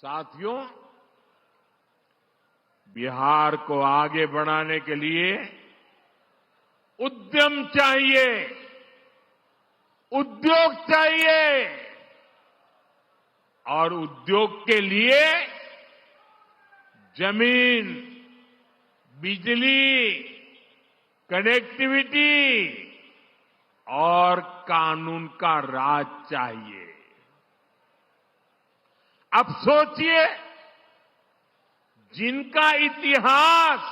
साथियों, बिहार को आगे बढ़ाने के लिए उद्यम चाहिए, उद्योग चाहिए और उद्योग के लिए जमीन, बिजली, कनेक्टिविटी और कानून का राज चाहिए। अब सोचिए, जिनका इतिहास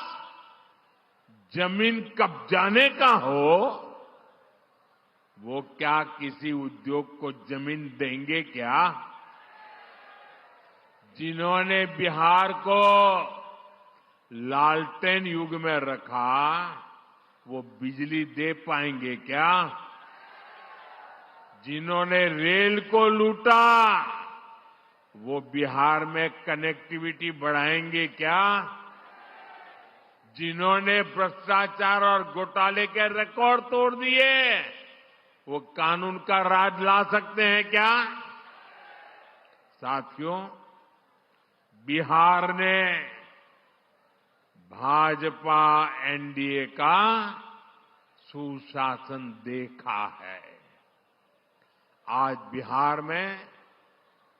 जमीन कब्जाने का हो, वो क्या किसी उद्योग को जमीन देंगे क्या? जिन्होंने बिहार को लालटेन युग में रखा, वो बिजली दे पाएंगे क्या? जिन्होंने रेल को लूटा, वो बिहार में कनेक्टिविटी बढ़ाएंगे क्या? जिन्होंने भ्रष्टाचार और घोटाले के रिकॉर्ड तोड़ दिए, वो कानून का राज ला सकते हैं क्या? साथियों, बिहार ने भाजपा एनडीए का सुशासन देखा है। आज बिहार में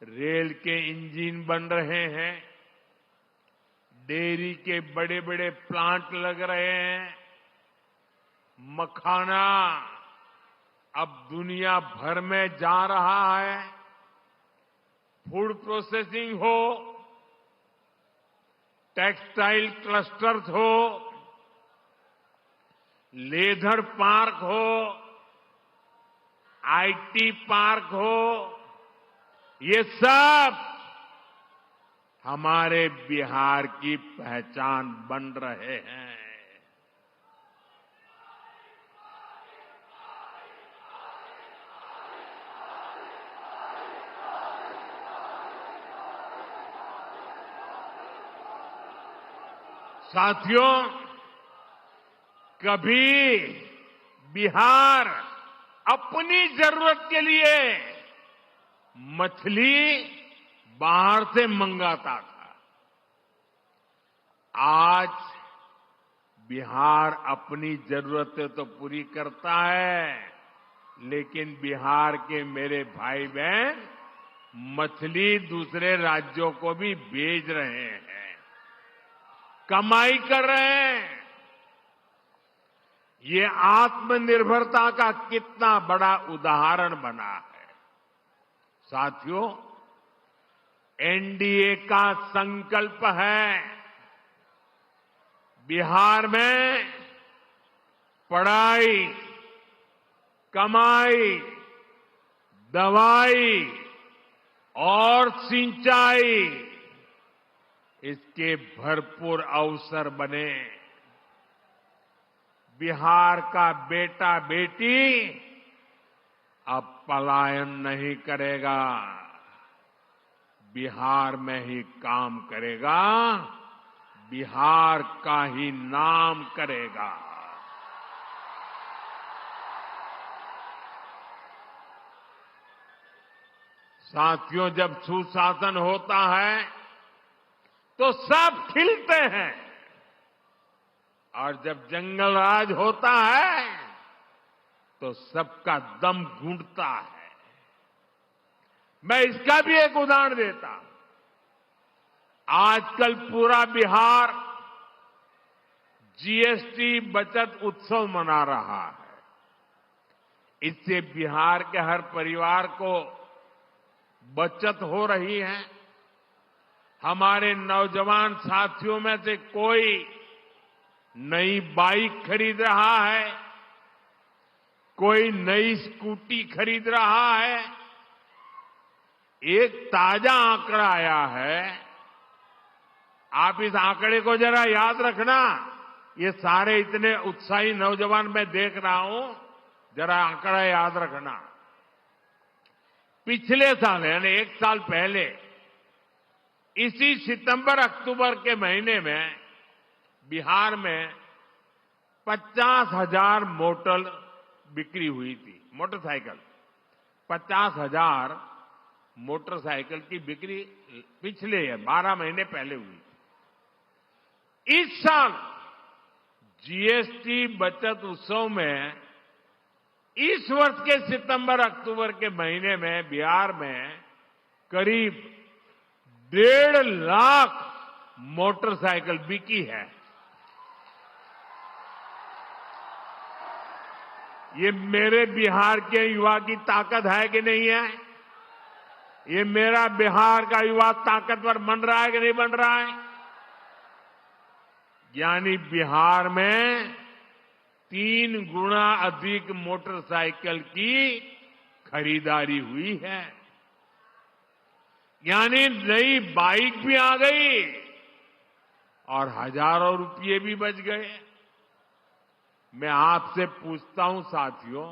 रेल के इंजन बन रहे हैं, डेयरी के बड़े बड़े प्लांट लग रहे हैं, मखाना अब दुनिया भर में जा रहा है, फूड प्रोसेसिंग हो, टेक्सटाइल क्लस्टर्स हो, लेदर पार्क हो, आईटी पार्क हो, ये सब हमारे बिहार की पहचान बन रहे हैं। साथियों, कभी बिहार अपनी जरूरत के लिए मछली बाहर से मंगाता था। आज बिहार अपनी जरूरतें तो पूरी करता है, लेकिन बिहार के मेरे भाई बहन मछली दूसरे राज्यों को भी भेज रहे हैं, कमाई कर रहे हैं। ये आत्मनिर्भरता का कितना बड़ा उदाहरण बना है। साथियों, एनडीए का संकल्प है बिहार में पढ़ाई, कमाई, दवाई और सिंचाई, इसके भरपूर अवसर बने। बिहार का बेटा बेटी अब पलायन नहीं करेगा, बिहार में ही काम करेगा, बिहार का ही नाम करेगा। साथियों, जब सुशासन होता है तो सब खिलते हैं, और जब जंगल राज होता है तो सबका दम घुटता है। मैं इसका भी एक उदाहरण देता हूं। आजकल पूरा बिहार जीएसटी बचत उत्सव मना रहा है। इससे बिहार के हर परिवार को बचत हो रही है। हमारे नौजवान साथियों में से कोई नई बाइक खरीद रहा है, कोई नई स्कूटी खरीद रहा है। एक ताजा आंकड़ा आया है, आप इस आंकड़े को जरा याद रखना। ये सारे इतने उत्साही नौजवान मैं देख रहा हूं, जरा आंकड़ा याद रखना। पिछले साल यानी एक साल पहले इसी सितंबर अक्टूबर के महीने में बिहार में 50,000 मोटर बिक्री हुई थी। मोटरसाइकिल 50,000 मोटरसाइकिल की बिक्री पिछले 12 महीने पहले हुई थी। इस साल जीएसटी बचत उत्सव में इस वर्ष के सितंबर अक्टूबर के महीने में बिहार में करीब 1.5 लाख मोटरसाइकिल बिकी है। ये मेरे बिहार के युवा की ताकत है कि नहीं है? ये मेरा बिहार का युवा ताकतवर बन रहा है कि नहीं बन रहा है? यानी बिहार में 3 गुना अधिक मोटरसाइकिल की खरीदारी हुई है। यानी नई बाइक भी आ गई और हजारों रुपये भी बच गए। मैं आपसे पूछता हूं साथियों,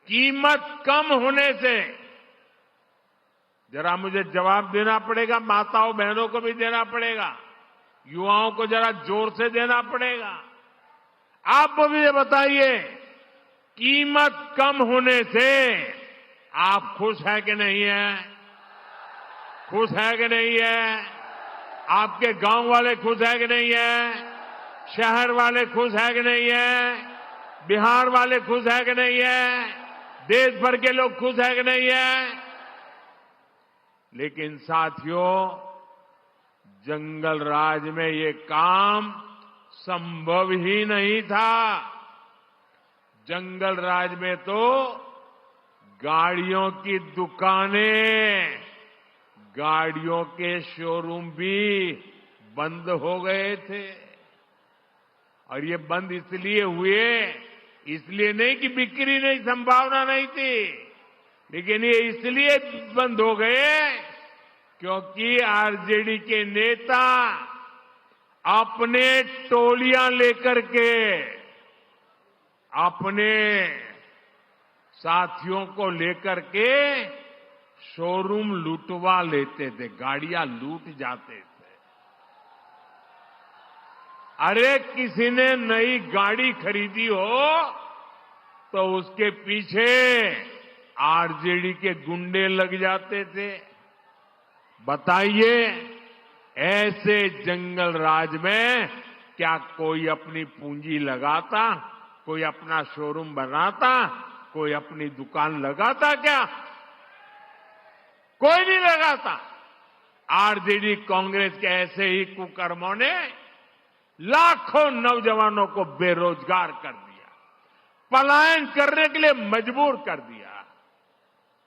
कीमत कम होने से, जरा मुझे जवाब देना पड़ेगा, माताओं बहनों को भी देना पड़ेगा, युवाओं को जरा जोर से देना पड़ेगा। आप मुझे बताइए, कीमत कम होने से आप खुश है कि नहीं है? खुश है कि नहीं है? आपके गांव वाले खुश है कि नहीं है? शहर वाले खुश है कि नहीं है? बिहार वाले खुश है कि नहीं है? देश भर के लोग खुश है कि नहीं है? लेकिन साथियों, जंगल राज में ये काम संभव ही नहीं था। जंगल राज में तो गाड़ियों की दुकानें, गाड़ियों के शोरूम भी बंद हो गए थे। और ये बंद इसलिए हुए, इसलिए नहीं कि बिक्री नहीं, संभावना नहीं थी, लेकिन ये इसलिए बंद हो गए क्योंकि आरजेडी के नेता अपने टोलियां लेकर के अपने साथियों को लेकर के शोरूम लूटवा लेते थे, गाड़ियां लूट जाते थे। अरे किसी ने नई गाड़ी खरीदी हो तो उसके पीछे आरजेडी के गुंडे लग जाते थे। बताइए, ऐसे जंगल राज में क्या कोई अपनी पूंजी लगाता? कोई अपना शोरूम बनाता? कोई अपनी दुकान लगाता क्या? कोई नहीं लगाता। आरजेडी कांग्रेस के ऐसे ही कुकर्मों ने लाखों नौजवानों को बेरोजगार कर दिया, पलायन करने के लिए मजबूर कर दिया।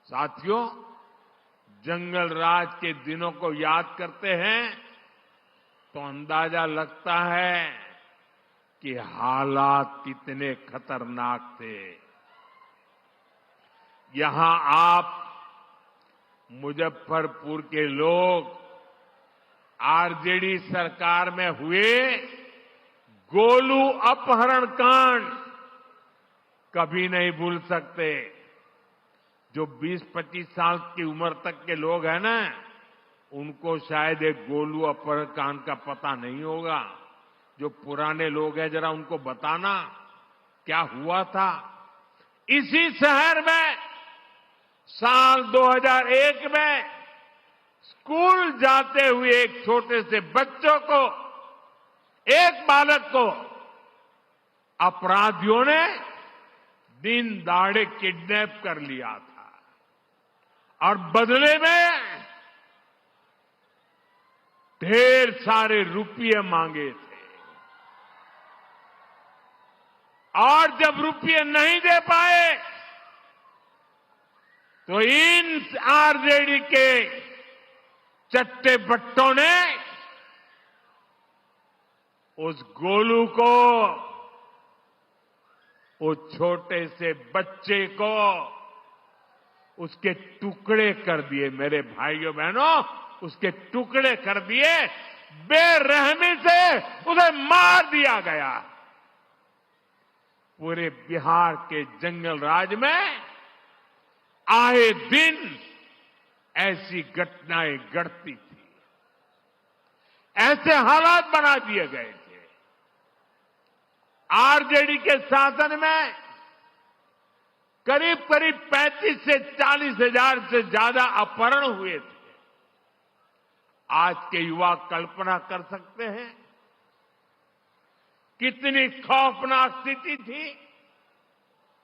साथियों, जंगल राज के दिनों को याद करते हैं तो अंदाजा लगता है कि हालात कितने खतरनाक थे। यहां आप मुजफ्फरपुर के लोग आरजेडी सरकार में हुए गोलू अपहरण कांड कभी नहीं भूल सकते। जो 20-25 साल की उम्र तक के लोग हैं ना, उनको शायद एक गोलू अपहरण कांड का पता नहीं होगा। जो पुराने लोग हैं, जरा उनको बताना क्या हुआ था। इसी शहर में साल 2001 में स्कूल जाते हुए एक छोटे से बच्चों को, एक बालक को अपराधियों ने दिन दहाड़े किडनैप कर लिया था और बदले में ढेर सारे रुपये मांगे थे। और जब रुपये नहीं दे पाए तो इन आरजेडी के चट्टे बट्टों ने उस गोलू को, उस छोटे से बच्चे को उसके टुकड़े कर दिए। मेरे भाइयों बहनों, उसके टुकड़े कर दिए, बेरहमी से उसे मार दिया गया। पूरे बिहार के जंगल राज में आए दिन ऐसी घटनाएं घटती थी, ऐसे हालात बना दिए गए थे। आरजेडी के शासन में करीब करीब 35 से 40 हजार से ज्यादा अपहरण हुए थे। आज के युवा कल्पना कर सकते हैं कितनी खौफनाक स्थिति थी।